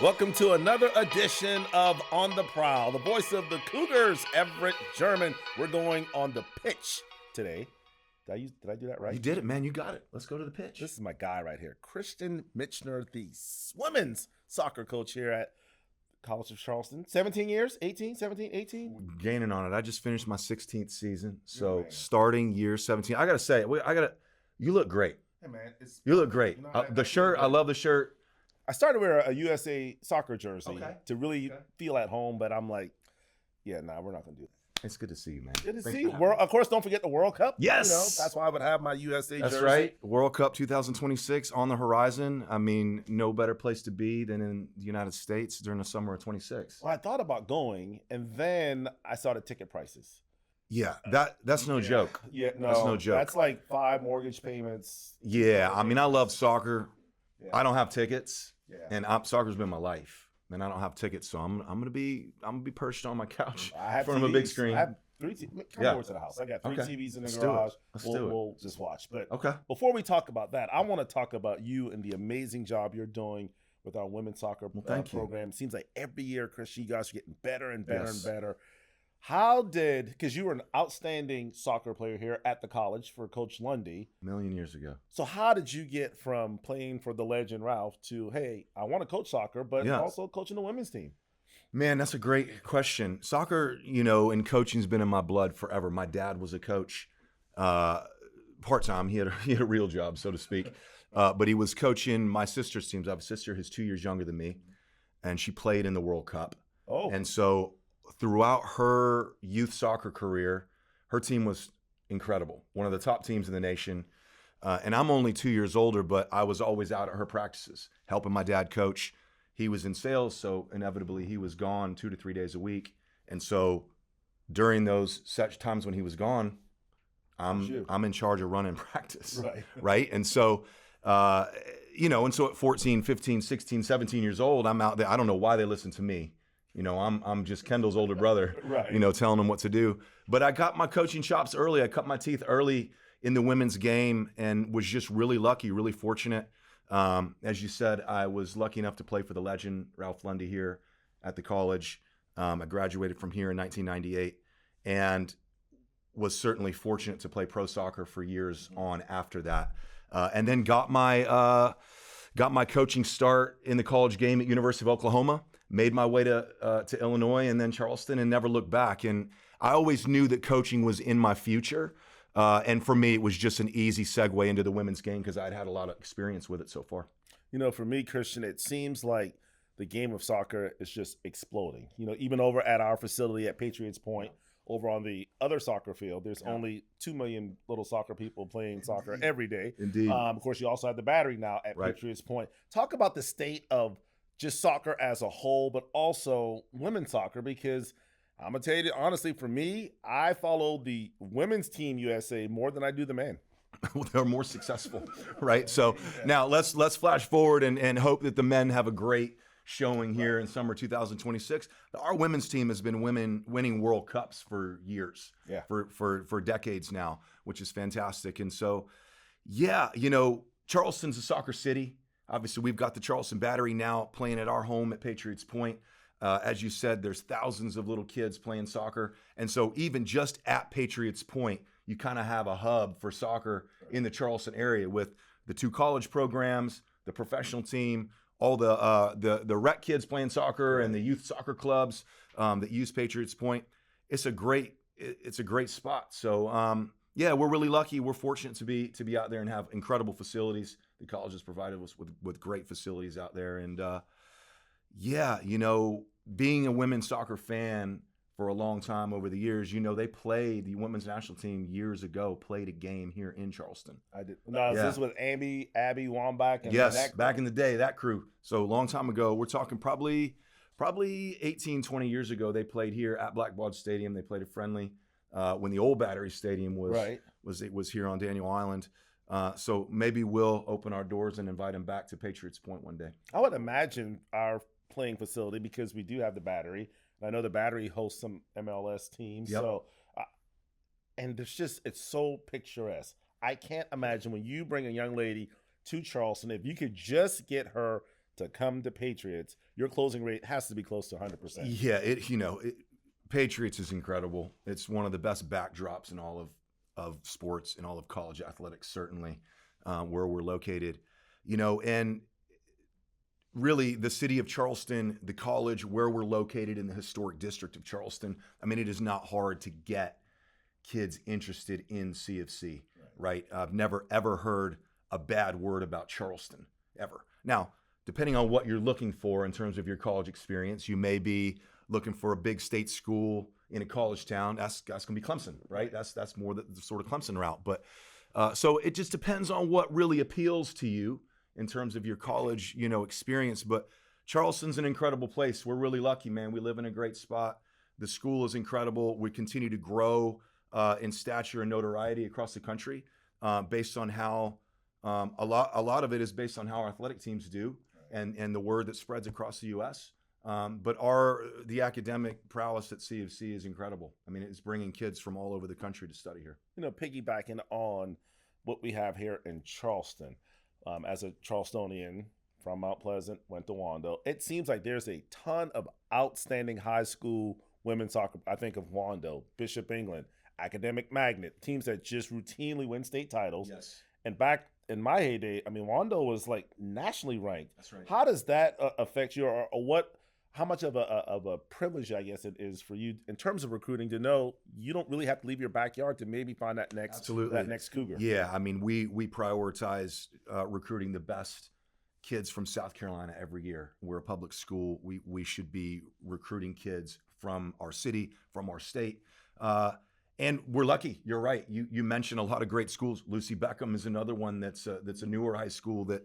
Welcome to another edition of On the Prowl, the voice of the Cougars, Everett German. We're going on the pitch today. Did I do that right? You did it, man. You got it. Let's go to the pitch. This is my guy right here, Christian Michner, the women's soccer coach here at College of Charleston. 17 years? 18, 17, 18? Gaining on it. I just finished my 16th season. So starting year 17. I got to say, you look great. Hey, man. You look great. The shirt, I love the shirt. I started wearing a USA soccer jersey to really feel at home, but I'm like, we're not going to do that. It's good to see you, man. Good to see you. Of course, don't forget the World Cup. Yes. That's why I would have my USA jersey. That's right. World Cup 2026 on the horizon. I mean, no better place to be than in the United States during the summer of 26. Well, I thought about going, and then I saw the ticket prices. Yeah, that's no joke. Yeah, no, that's no joke. That's like 5 mortgage payments. Yeah, I mean, I love soccer. Yeah. I don't have tickets. Yeah. And soccer's been my life, and I don't have tickets, so I'm gonna be perched on my couch in front of a big screen. I have 3 TVs. Come over to the house. I got 3 TVs in the garage. We'll just watch. But before we talk about that, I want to talk about you and the amazing job you're doing with our women's soccer program. It seems like every year, Chris, you guys are getting better and better and better. Because you were an outstanding soccer player here at the college for Coach Lundy. A million years ago. So how did you get from playing for the legend Ralph to, hey, I want to coach soccer, but also coaching the women's team? Man, that's a great question. Soccer, and coaching's been in my blood forever. My dad was a coach, part-time. He had a real job, so to speak. But he was coaching my sister's teams. I have a sister who's 2 years younger than me, and she played in the World Cup. Oh. And so throughout her youth soccer career, her team was incredible, one of the top teams in the nation. And I'm only 2 years older, but I was always out at her practices, helping my dad coach. He was in sales, so inevitably he was gone 2 to 3 days a week. And so during those such times when he was gone, I'm in charge of running practice, right? And so, and so at 14, 15, 16, 17 years old, I'm out there. I don't know why they listen to me. I'm just Kendall's older brother, telling them what to do. But I got my coaching chops early. I cut my teeth early in the women's game and was just really lucky, really fortunate. As you said, I was lucky enough to play for the legend, Ralph Lundy, here at the college. I graduated from here in 1998 and was certainly fortunate to play pro soccer for years on after that. And then got my coaching start in the college game at University of Oklahoma. Made my way to Illinois and then Charleston and never looked back. And I always knew that coaching was in my future. And for me, it was just an easy segue into the women's game because I'd had a lot of experience with it so far. For me, Christian, it seems like the game of soccer is just exploding. Even over at our facility at Patriots Point, over on the other soccer field, there's only 2 million little soccer people playing soccer every day. Indeed. Of course, you also have the Battery now at Patriots Point. Talk about the state of just soccer as a whole, but also women's soccer, because I'm going to tell you, honestly, for me, I follow the women's team USA more than I do the men. Well, they're more successful, right? So now let's flash forward and hope that the men have a great showing here in summer 2026. Our women's team has been winning World Cups for years, for decades now, which is fantastic. And so, Charleston's a soccer city. Obviously, we've got the Charleston Battery now playing at our home at Patriots Point. As you said, there's thousands of little kids playing soccer. And so even just at Patriots Point, you kind of have a hub for soccer in the Charleston area with the 2 college programs, the professional team, all the rec kids playing soccer and the youth soccer clubs that use Patriots Point. It's a great spot. So, we're really lucky. We're fortunate to be out there and have incredible facilities. The college has provided us with great facilities out there. And, being a women's soccer fan for a long time over the years, the women's national team years ago played a game here in Charleston. I did. No, this was with Abby Wambach. And yes, back in the day, that crew. So a long time ago, we're talking probably 18, 20 years ago, they played here at Blackbaud Stadium. They played a friendly when the old Battery Stadium was here on Daniel Island. So maybe we'll open our doors and invite them back to Patriots Point one day. I would imagine our playing facility, because we do have the Battery. I know the Battery hosts some MLS teams. Yep. So, and it's so picturesque. I can't imagine when you bring a young lady to Charleston, if you could just get her to come to Patriots, your closing rate has to be close to 100%. Yeah, Patriots is incredible. It's one of the best backdrops in all of sports, in all of college athletics, certainly, where we're located. And really the city of Charleston, the college where we're located in the historic district of Charleston, I mean, it is not hard to get kids interested in CofC, right? I've never, ever heard a bad word about Charleston, ever. Now, depending on what you're looking for in terms of your college experience, you may be looking for a big state school in a college town. That's going to be Clemson, right? That's more the sort of Clemson route. But so it just depends on what really appeals to you in terms of your college, experience. But Charleston's an incredible place. We're really lucky, man. We live in a great spot. The school is incredible. We continue to grow in stature and notoriety across the country based on how a lot of it is based on how our athletic teams do and the word that spreads across the U.S. But the academic prowess at CofC is incredible. I mean, it's bringing kids from all over the country to study here. Piggybacking on what we have here in Charleston, as a Charlestonian from Mount Pleasant, went to Wando, it seems like there's a ton of outstanding high school women's soccer. I think of Wando, Bishop England, Academic Magnet, teams that just routinely win state titles. Yes. And back in my heyday, I mean, Wando was like nationally ranked. That's right. How does that affect you, or what? How much of a privilege, I guess, it is for you in terms of recruiting to know you don't really have to leave your backyard to maybe find that next Cougar? Yeah, I mean, we prioritize recruiting the best kids from South Carolina every year. We're a public school. We should be recruiting kids from our city, from our state. And we're lucky. You're right. You mentioned a lot of great schools. Lucy Beckham is another one that's a newer high school that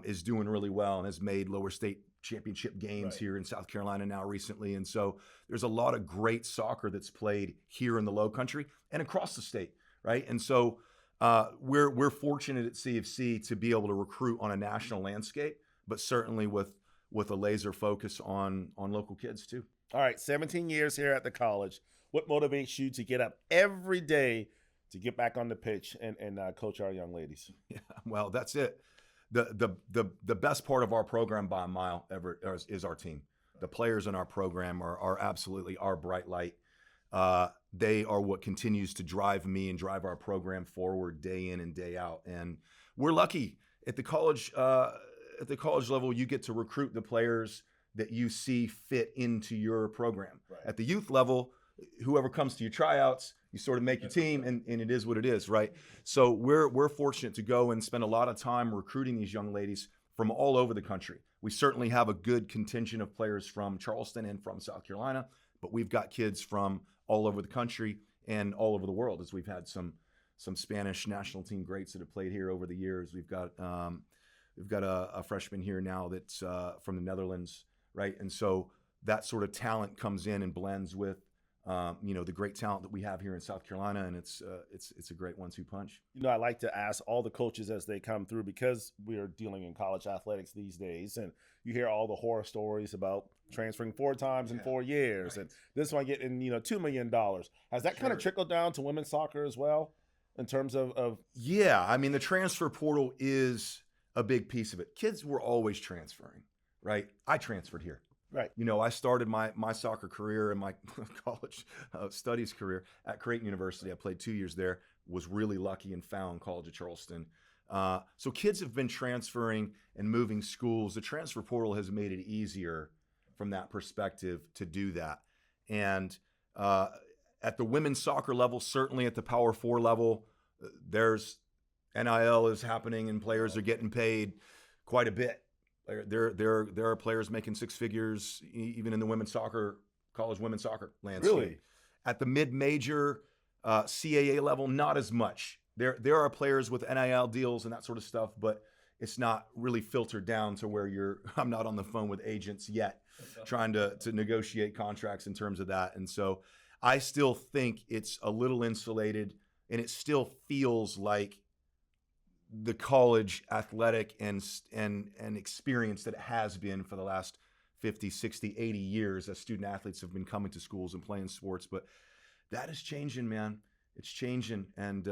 is doing really well and has made lower state championship games here in South Carolina now recently. And so there's a lot of great soccer that's played here in the Low Country and across the state, right? And so we're fortunate at CofC to be able to recruit on a national landscape, but certainly with a laser focus on local kids too. All right, 17 years here at the college. What motivates you to get up every day to get back on the pitch and coach our young ladies? Yeah, well, that's it. The best part of our program by a mile, Everett, is our team. The players in our program are absolutely our bright light. They are what continues to drive me and drive our program forward day in and day out. And we're lucky at the college level. You get to recruit the players that you see fit into your program. Right. At the youth level, whoever comes to your tryouts, you sort of make your team, and it is what it is, right? So we're fortunate to go and spend a lot of time recruiting these young ladies from all over the country. We certainly have a good contingent of players from Charleston and from South Carolina, but we've got kids from all over the country and all over the world, as we've had some Spanish national team greats that have played here over the years. We've got a freshman here now that's from the Netherlands, right? And so that sort of talent comes in and blends with the great talent that we have here in South Carolina, and it's a great 1-2 punch. I like to ask all the coaches as they come through, because we are dealing in college athletics these days, and you hear all the horror stories about transferring 4 times in 4 years, and this one getting $2 million. Has that kind of trickled down to women's soccer as well, in terms of? Yeah, I mean, the transfer portal is a big piece of it. Kids were always transferring, right? I transferred here. Right. I started my soccer career and my college studies career at Creighton University. I played 2 years there, was really lucky and found College of Charleston. So kids have been transferring and moving schools. The transfer portal has made it easier from that perspective to do that. And at the women's soccer level, certainly at the Power 4 level, there's NIL is happening and players are getting paid quite a bit. There are players making 6 figures even in the college women's soccer landscape. Really? At the mid-major CAA level, not as much. There are players with NIL deals and that sort of stuff, but it's not really filtered down to where I'm not on the phone with agents yet trying to negotiate contracts in terms of that. And so I still think it's a little insulated, and it still feels like the college athletic and experience that it has been for the last 50, 60, 80 years as student athletes have been coming to schools and playing sports. But that is changing, man. It's changing. And,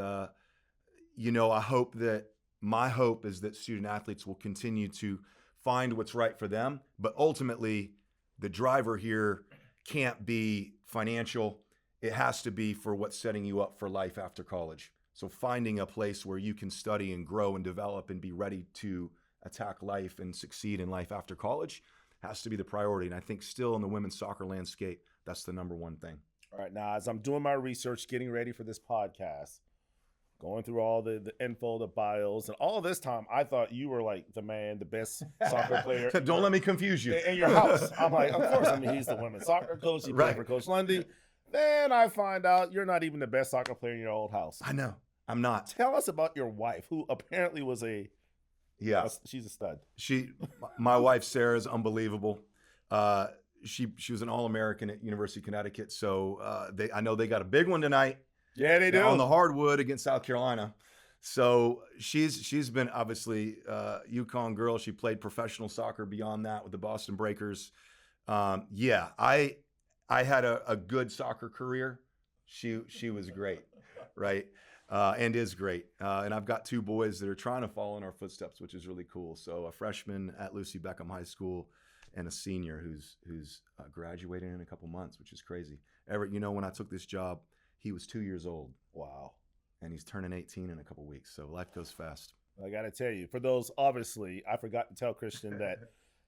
my hope is that student athletes will continue to find what's right for them. But ultimately, the driver here can't be financial. It has to be for what's setting you up for life after college. So finding a place where you can study and grow and develop and be ready to attack life and succeed in life after college has to be the priority. And I think still in the women's soccer landscape, that's the number one thing. All right. Now, as I'm doing my research, getting ready for this podcast, going through all the info, the bios, and all this time, I thought you were like the man, the best soccer player. Don't let me confuse you. In your house. I'm like, of course. I mean, he's the women's soccer coach. He played for Coach Lundy. Then I find out you're not even the best soccer player in your old house. I know. I'm not. Tell us about your wife, who apparently was she's a stud. My wife, Sarah, is unbelievable. She was an All-American at University of Connecticut. So I know they got a big one tonight. Yeah, they do. On the hardwood against South Carolina. So she's been obviously UConn girl. She played professional soccer beyond that with the Boston Breakers. I had a good soccer career. She was great, right? And is great. And I've got 2 boys that are trying to follow in our footsteps, which is really cool. So a freshman at Lucy Beckham High School and a senior who's graduating in a couple months, which is crazy. Everett, when I took this job, he was 2 years old. Wow. And he's turning 18 in a couple weeks. So life goes fast. I got to tell you, for those, obviously, I forgot to tell Christian that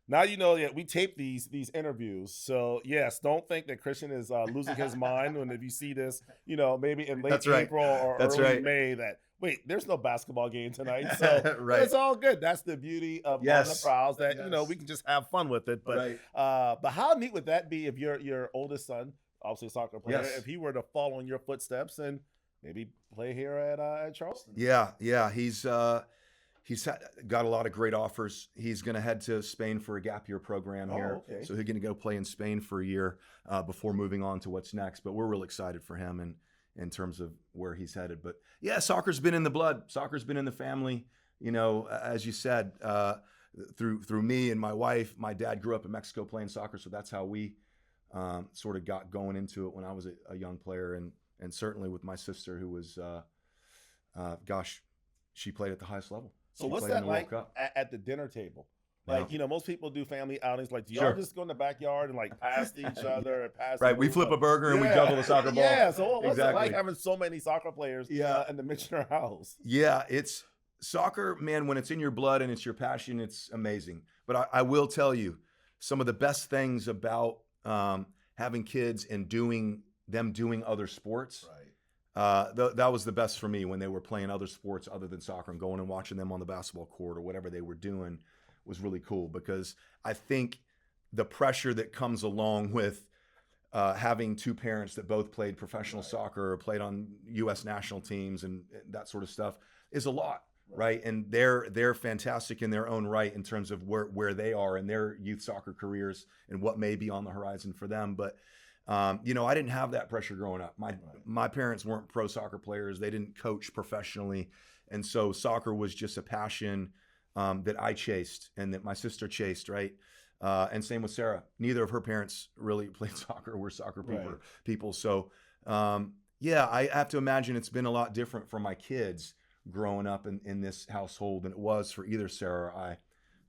now you know that we tape these interviews. So, yes, don't think that Christian is losing his mind when if you see this, maybe in late April or early May that, wait, there's no basketball game tonight. So it's all good. That's the beauty of on the Prowls that, we can just have fun with it. But but how neat would that be if your oldest son, obviously a soccer player, if he were to follow in your footsteps and maybe play here at Charleston? Yeah. He's got a lot of great offers. He's going to head to Spain for a gap year program here. Okay. So he's going to go play in Spain for a year before moving on to what's next. But we're real excited for him and in terms of where he's headed. But yeah, soccer's been in the blood. Soccer's been in the family. As you said, through me and my wife. My dad grew up in Mexico playing soccer, so that's how we sort of got going into it when I was a young player. And certainly with my sister, who was, she played at the highest level. So what's that like at the dinner table? Like, most people do family outings. Like, do y'all just go in the backyard and like pass to each other and pass? Right, we flip a burger and we juggle the soccer ball. Yeah, so what's it like having so many soccer players in the Michner house? Yeah, it's soccer, man, when it's in your blood and it's your passion, it's amazing. But I will tell you, some of the best things about having kids and doing other sports. Right. That was the best for me when they were playing other sports other than soccer and going and watching them on the basketball court or whatever they were doing was really cool, because I think the pressure that comes along with having 2 parents that both played professional soccer or played on U.S. national teams and that sort of stuff is a lot, right? And they're fantastic in their own right in terms of where they are in their youth soccer careers and what may be on the horizon for them. But I didn't have that pressure growing up. My parents weren't pro soccer players. They didn't coach professionally. And so soccer was just a passion that I chased and that my sister chased, right? And same with Sarah. Neither of her parents really played soccer. We're soccer people. So, I have to imagine it's been a lot different for my kids growing up in this household than it was for either Sarah or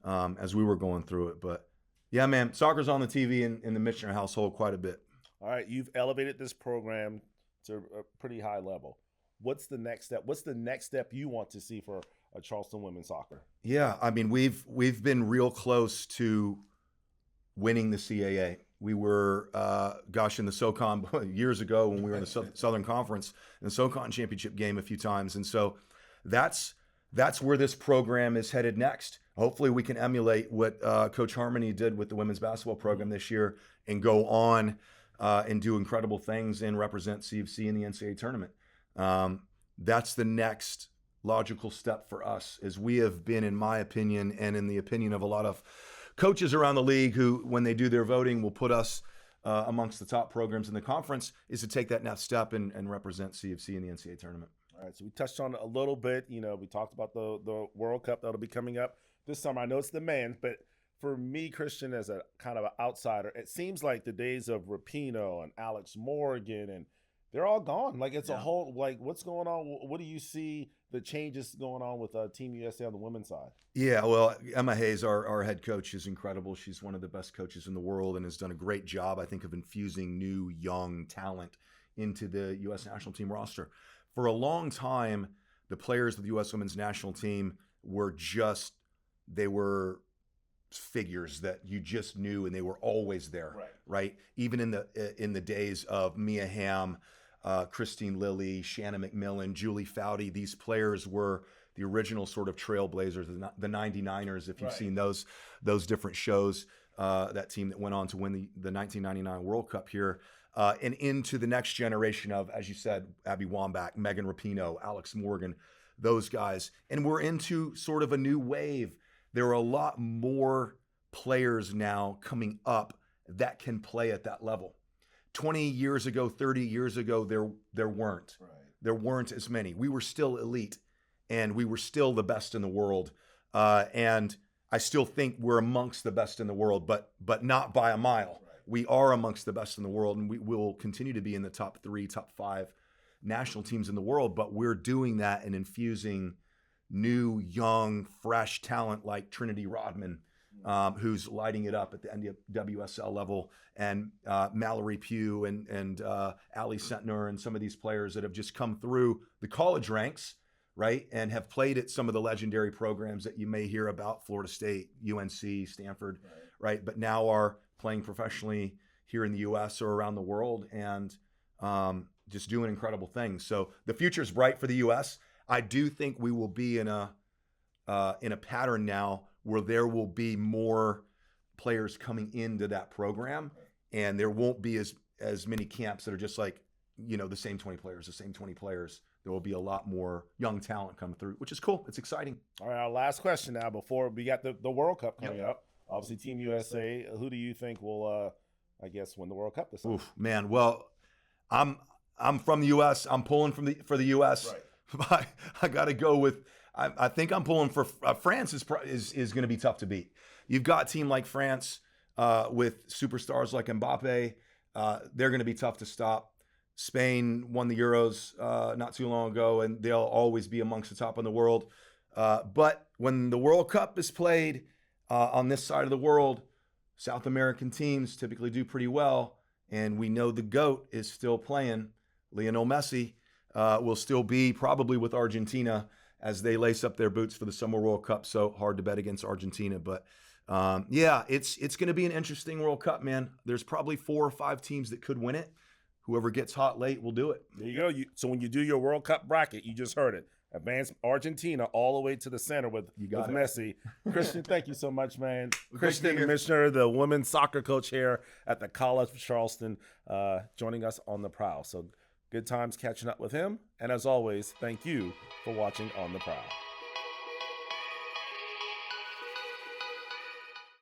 I as we were going through it. But, yeah, man, soccer's on the TV in the Michner household quite a bit. All right, you've elevated this program to a pretty high level. What's the next step? What's the next step you want to see for Charleston women's soccer? Yeah, I mean, we've been real close to winning the CAA. We were, in the SoCon years ago when we were in the Southern Conference in the SoCon championship game a few times. And so that's where this program is headed next. Hopefully we can emulate what Coach Harmony did with the women's basketball program this year and go on and do incredible things and represent CofC in the NCAA tournament. That's the next logical step for us, as we have been, in my opinion, and in the opinion of a lot of coaches around the league who, when they do their voting, will put us amongst the top programs in the conference, is to take that next step and represent CofC in the NCAA tournament. All right, so we touched on it a little bit. We talked about the World Cup that'll be coming up this summer. I know it's the men's, but for me, Christian, as a kind of an outsider, it seems like the days of Rapinoe and Alex Morgan, and they're all gone. Like, it's a whole, like, what's going on? What do you see the changes going on with Team USA on the women's side? Yeah, well, Emma Hayes, our head coach, is incredible. She's one of the best coaches in the world and has done a great job, I think, of infusing new, young talent into the U.S. national team roster. For a long time, the players of the U.S. women's national team they were figures that you just knew, and they were always there, right? Even in the days of Mia Hamm, Christine Lilly, Shannon McMillan, Julie Foudy, these players were the original sort of trailblazers, the 99ers, if you've seen those different shows, that team that went on to win the 1999 World Cup here, and into the next generation of, as you said, Abby Wambach, Megan Rapinoe, Alex Morgan, those guys. And we're into sort of a new wave. There are a lot more players now coming up that can play at that level. 20 years ago, 30 years ago, there weren't. There weren't as many. We were still elite, and we were still the best in the world. And I still think we're amongst the best in the world, but not by a mile. We are amongst the best in the world, and we will continue to be in the top 3, top 5 national teams in the world. But we're doing that and infusing new, young, fresh talent like Trinity Rodman, who's lighting it up at the NWSL level, and Mallory Pugh and Ali Sentner, and some of these players that have just come through the college ranks, right, and have played at some of the legendary programs that you may hear about, Florida State, UNC, Stanford, right, but now are playing professionally here in the U.S. or around the world, and just doing incredible things. So the future is bright for the U.S. I do think we will be in a pattern now where there will be more players coming into that program, and there won't be as many camps that are just like, the same 20 players. There will be a lot more young talent coming through, which is cool. It's exciting. All right, our last question now before we got the World Cup coming up. Obviously, Team USA. Who do you think will, win the World Cup this time? Oof, man. Well, I'm from the U.S. I'm pulling for the U.S. But I got to go with. I think I'm pulling for France. Is going to be tough to beat. You've got a team like France with superstars like Mbappe. They're going to be tough to stop. Spain won the Euros not too long ago, and they'll always be amongst the top in the world. But when the World Cup is played on this side of the world, South American teams typically do pretty well, and we know the GOAT is still playing. Lionel Messi will still be probably with Argentina as they lace up their boots for the Summer World Cup. So hard to bet against Argentina, but it's going to be an interesting World Cup, man. There's probably 4 or 5 teams that could win it. Whoever gets hot late will do it. There you go. So when you do your World Cup bracket, you just heard it. Advance Argentina all the way to the center with Messi. Christian, thank you so much, man. Christian Michner, the women's soccer coach here at the College of Charleston, joining us on the Prowl. So good times catching up with him. And as always, thank you for watching On the Prowl.